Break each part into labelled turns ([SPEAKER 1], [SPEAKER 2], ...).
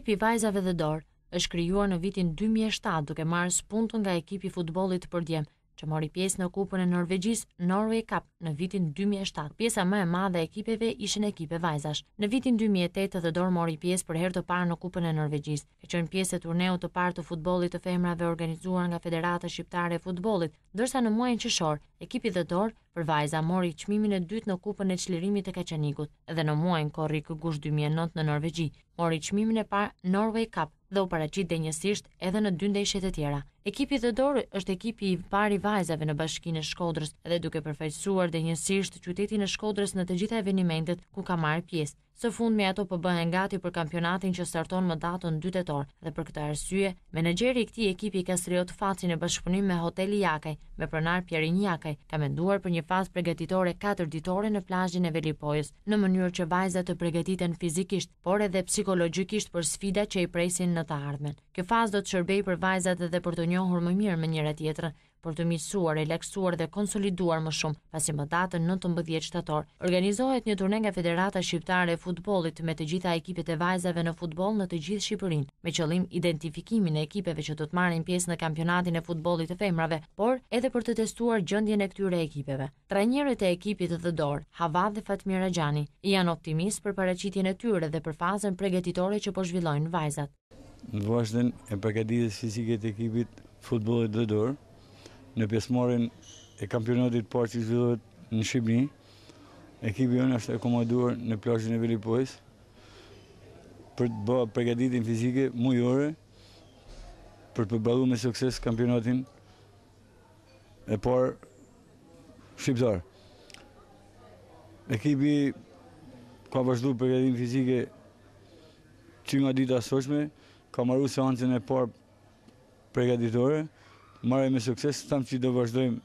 [SPEAKER 1] Ekipi i vajzave dhe dorë është krijuar në vitin 2007 duke marrë spuntën nga ekipi i futbollit të përdjem që mori pjesë në Kupën e Norvegjisë Norway Cup në vitin 2007. Pjesa më e madhe e ekipeve ishin ekipe vajzash. Në vitin 2008 dhe dorë mori pjesë për herë të parë në Kupën e Norvegjisë. Ka qenë pjesë e turneut të parë të futbollit të femrave organizuar nga Federata Shqiptare e Futbollit, ndërsa në muajin qershor ekipi dhe dorë për vajza mori çmimin e dytë në Kupën e Çlirimit të Kaçanikut dhe në muajin korrik gusht 2009 në Norvegji mori çmimin e parë Norway Cup dhe u paraqit denjësisht edhe në 2 ndeshjet e tjera. Ekipi dhe dorë është ekipi i parë i vajzave në Bashkinë e Shkodrës dhe duke përfaqësuar denjësisht qytetin e Shkodrës në të gjitha evenimentet ku ka marrë pjesë. Së fundmi ato po bëhen gati për kampionatin që starton më datën 2 tetor dhe për këtë arsye, menaxheri i këtij ekipi Kastriot Faci në bashkëpunim me Hoteli Jakaj, me pronar Pierin Jakaj, ka menduar për një fazë përgatitore 4 ditore në plazhin e Velipojës, në mënyrë që vajzat të përgatiten fizikisht, por edhe psikologjikisht për sfidat që i presin në të ardhmen. Kjo fazë do të shërbejë për vajzat dhe për të njohur më mirë me njëra tjetrën, për të miqësuar, relaksuar dhe konsoliduar më shumë, pasi më datën 19 shtator organizohet një turne nga Federata Shqiptare e Futbollit me të gjitha ekipet e vajzave në futboll në të gjithë Shqipërinë, me qëllim identifikimin e ekipeve që do të marrin pjesë në kampionatin e futbollit të femrave, por edhe për të testuar gjendjen e këtyre ekipeve. Trajnerët e ekipit të dorë, Hava dhe Fatmira Xhani, janë optimist për paraqitjen e tyre dhe për fazën përgatitore që po zhvillojnë vajzat.
[SPEAKER 2] Në vazhdim e përgatitjes fizike të ekipit futbollit të dorë, në pjesëmarrjen e kampionatit parë që zhvillohet në Shqipëri, ekipi jonë është akomoduar në plazhin e Velipojës për të bërë përgatitjen fizike mujore për të përballuar me sukses kampionatin e parë shqiptar. Ekipi ka vazhduar përgatitjen fizike që nga dita e sotme, ka marrë seancën e parë përgatitore, marrë me sukses, thamë që do vazhdojmë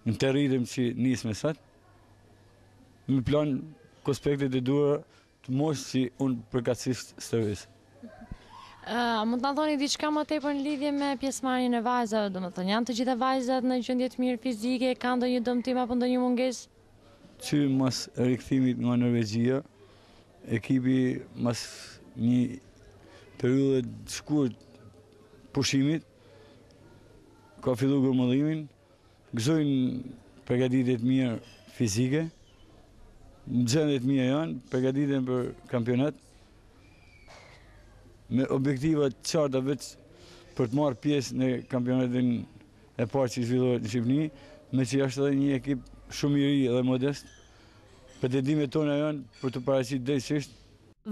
[SPEAKER 2] në të rritëm që nisë me sot, me plan konspektet e duara të moshë që unë përkatësisht stërvis.
[SPEAKER 1] Mund të na thoni diçka më tepër në lidhje me pjesëmarrjen e vajzave, domethënë janë të gjitha vajzat në gjendje të mirë fizike, kanë ndonjë dëmtim apo ndonjë mungesë?
[SPEAKER 2] Që mas rikthimit nga Norvegjia, ekipi mas një periudhë të shkurt pushimit ka filluar gërmollimin, gëzojnë përgatitjet mirë fizike, në gjendje të mira janë, përgatiten për kampionat, me objektiva të qarta vetë për të marrë pjesë në kampionatin e parë që zhvillohet në Shqipëri, me që është edhe një ekip shumë i ri dhe modest. Pretendimet tona janë për të paraqitur drejtësisht.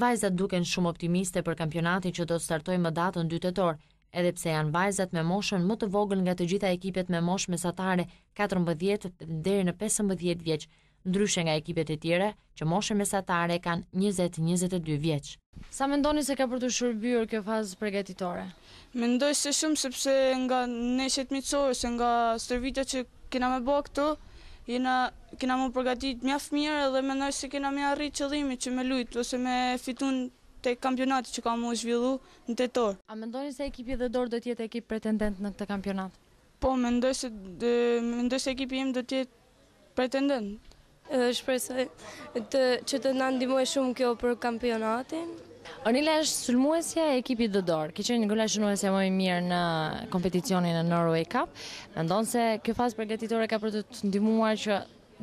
[SPEAKER 1] Vajzat duken shumë optimiste për kampionatin që do të startojë më datën 2 tetor, edhe pse janë vajzat me moshën më të vogël nga të gjitha ekipet me moshë mesatare 14 deri në 15 vjeç, ndryshe nga ekipet e tjera që moshën mesatare kanë 20-22 vjeç. Sa mendoni se ka për të shërbyer kjo fazë përgatitore?
[SPEAKER 3] Mendoj se shumë, sepse nga neshjet miqësore, se nga stërvitja që kena me bë këtu, kena më përgatit mjaft mirë dhe mendoj se kena me arrit qëllimin që me lujt ose me fitun te kampionati që ka më zhvillu në tetor.
[SPEAKER 1] A mendoni se ekipi dhe dorë do të jetë ekip pretendent në këtë kampionat?
[SPEAKER 3] Po, mendoj se ekipi im do të jetë pretendent.
[SPEAKER 4] Edhe shpresoj që të na ndihmojë shumë kjo për kampionatin.
[SPEAKER 1] Ornila është sulmuesja e ekipit dhe dorë. Ki qenë gola shënuesja më e mirë në kompeticionin e Norway Cup. Mendon se kjo fazë përgatitore ka për të ndihmuar që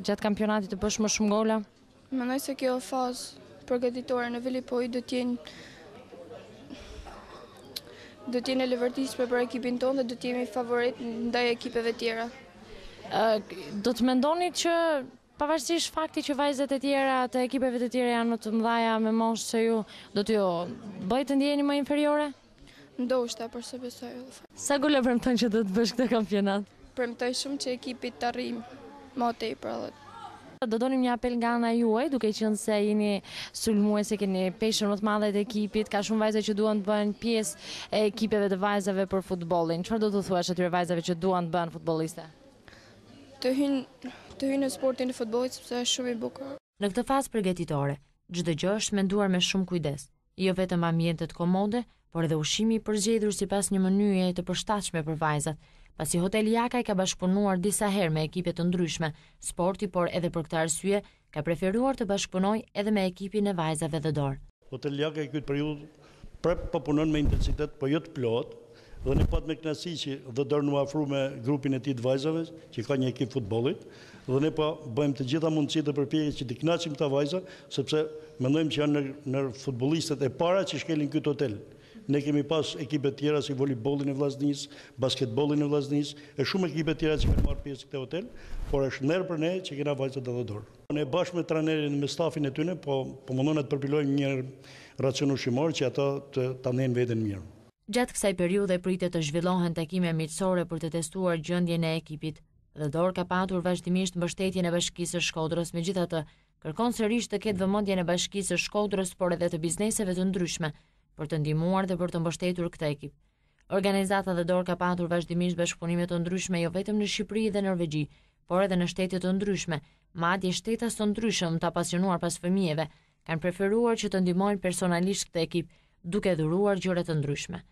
[SPEAKER 1] gjatë kampionatit të bësh më shumë gola?
[SPEAKER 4] Mendoj se kjo fazë përgatitore në Velipoj do të jenë e lehtësishme për ekipin tonë dhe do të jemi favorit ndaj ekipeve tjera.
[SPEAKER 1] Do të mendoni që pavarësisht faktit që vajzat e tjera të ekipeve të tjera janë më të mëdha me moshë se ju, do t'ju bëj të ndjeni më inferiore?
[SPEAKER 4] Ndoshta, por se besoj.
[SPEAKER 1] Sa gola premton që do të bësh këtë kampionat?
[SPEAKER 4] Premtoj shumë që ekipit të arrijë më tepër.
[SPEAKER 1] Do donim një apel nga ana juaj, duke qenë se jeni sulmuese, keni peshën më të madhe të ekipit, ka shumë vajza që duan të bëhen pjesë e ekipeve të vajzave për futbollin. Çfarë do të thuash atyre vajzave që duan të bëhen futbolliste?
[SPEAKER 4] Të hyjnë në sportin e futbollit sepse është shumë i bukur.
[SPEAKER 1] Në këtë fazë përgatitore, çdo gjë është menduar me shumë kujdes. Jo vetëm ambientet komode, por edhe ushqimi i përzgjedhur sipas një menyje të përshtatshme për vajzat. Pasi Hoteli Jakaj ka bashkëpunuar disa herë me ekipe të ndryshme, sporti, por edhe për këtë arsye ka preferuar të bashkëpunojë edhe me ekipin e vajzave dhe dorë.
[SPEAKER 5] Hoteli Jakaj këtë periudhë Prap po punon me intensitet, po jo të plot, dhe ne pat me kënaqësi që The Door në afru me grupin e tij të vajzave, që ka një ekip futbollit, dhe ne po bëjmë të gjitha mundësitë dhe përpjekjet që t'i kënaqim këta vajza, sepse mendojmë që janë në futbollistët e para që shkelin këtë hotel. Ne kemi pas ekipe tjera si voleybollin e Vllaznisë, basketbollin e Vllaznisë, e shumë ekipe tjera që kanë marrë pjesë në këtë hotel, por është nerë për ne që kena vajzat e The Door. Ne bashkë me trajnerin me stafin e tyre, po mundona të përpilojmë një racion ushqimor që ata ta ndjen veten mirë.
[SPEAKER 1] Gjatë kësaj periudhe pritet të zhvillohen takime miqësore për të testuar gjendjen e ekipit. The Door ka patur vazhdimisht mbështetjen e Bashkisë së Shkodrës, megjithatë kërkon sërish të ketë vëmendjen e Bashkisë së Shkodrës, por edhe të bizneseve të ndryshme për të ndihmuar dhe për të mbështetur këtë ekip. Organizata The Door ka patur vazhdimisht bashkëpunime të ndryshme jo vetëm në Shqipëri dhe Norvegji, por edhe në shtete të ndryshme, madje shtetas të ndryshëm të apasionuar pas fëmijëve kanë preferuar që të ndihmojnë personalisht këtë ekip, duke dhuruar gjëra të ndryshme.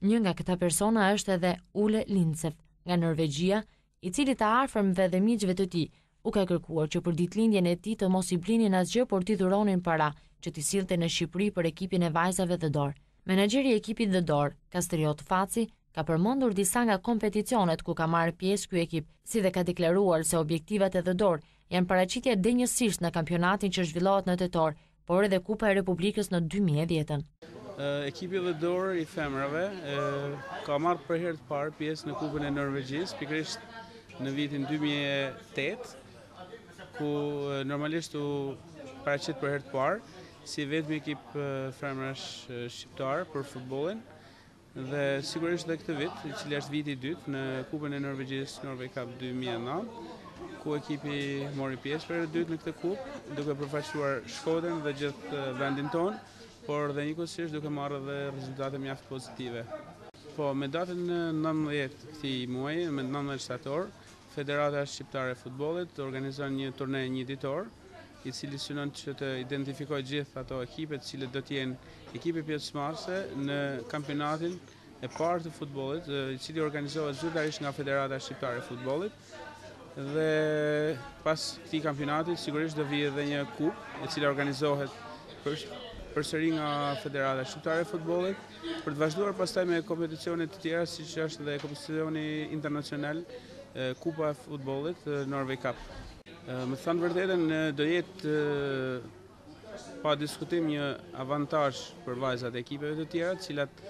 [SPEAKER 1] Një nga këta persona është edhe Ule Lindsev nga Norvegjia, i cili të afërmve dhe miqve të tij u ka kërkuar që për ditëlindjen e tij të mos i blinin asgjë, por t'i dhuronin para që t'i sillte në Shqipëri për ekipin e vajzave The Door. Menaxheri i ekipit The Door, Kastriot Faci, ka përmendur disa nga kompeticionet ku ka marrë pjesë ky ekip, si dhe ka deklaruar se objektivat e The Door janë paraqitja denjësisht në kampionatin që zhvillohet në tetor, por edhe Kupa e Republikës në 2010-ën.
[SPEAKER 6] Ekipi The Door i femrave ka marrë për herë të parë pjesë në Kupën e Norvegjisë, pikërisht në vitin 2008, ku normalisht u paraqit për herë të parë si vetëm ekip femrash shqiptar për futbollin, dhe sigurisht dhe këtë vit, i cili është viti i dytë në Kupën e Norvegjisë Norway Cup 2009, ku ekipi mori pjesë për herë të dytë në këtë kupë, duke përfaqësuar Shkodrën dhe gjithë vendin tonë, por dhe njëkohësisht duke marrë dhe rezultate mjaft pozitive. Po, me datën 19 këtij muaji, me 19 shtator, Federata Shqiptare e Futbollit organizon një turne një ditor, i cili synon që të identifikojë gjithë ato ekipet cilët do të jenë ekipe pjesëmarrëse në kampionatin e parë të futbollit, i cili organizohet zyrtarisht nga Federata Shqiptare e Futbollit. Dhe pas këtij kampionati sigurisht do vijë edhe një kupë e cila organizohet përsëri nga Federata Shqiptare e Futbollit për të vazhduar pastaj me kompeticione të tjera, siç është dhe kompeticioni internacional Kupa e Futbollit Norway Cup. Me thënë vërtetën, do jetë pa diskutim një avantazh për vajzat e ekipeve të tjera, të cilat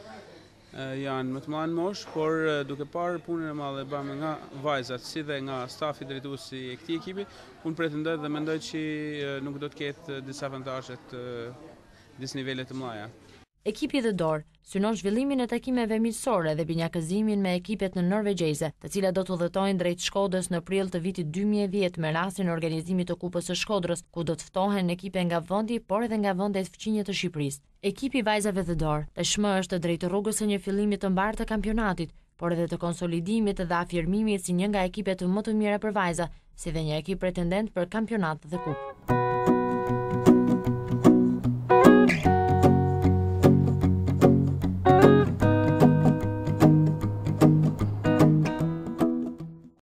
[SPEAKER 6] janë më të mëdha në moshë, por duke parë punën e madhe bëmë nga vajzat si dhe nga stafi drejtuesi i këtij ekipi, unë pretendoj dhe mendoj që nuk do të ketë disa avantazhe të disnivele të mëdha.
[SPEAKER 1] Ekipi The Door synon zhvillimin e takimeve miqësore dhe binjakëzimin me ekipet në norvegjeze, të cilat do të udhëtojnë drejt Shkodrës në prill të vitit 2010 me rastin e organizimit të Kupës së Shkodrës, ku do të ftohen ekipe nga vendi, por edhe nga vendet fqinje të Shqipërisë. Ekipi vajzave The Door tashmë është drejt rrugës së një fillimi të mbarë të kampionatit, por edhe të konsolidimit dhe afirmimit si një nga ekipet më të mira për vajza, si dhe një ekip pretendent për kampionat dhe kupë.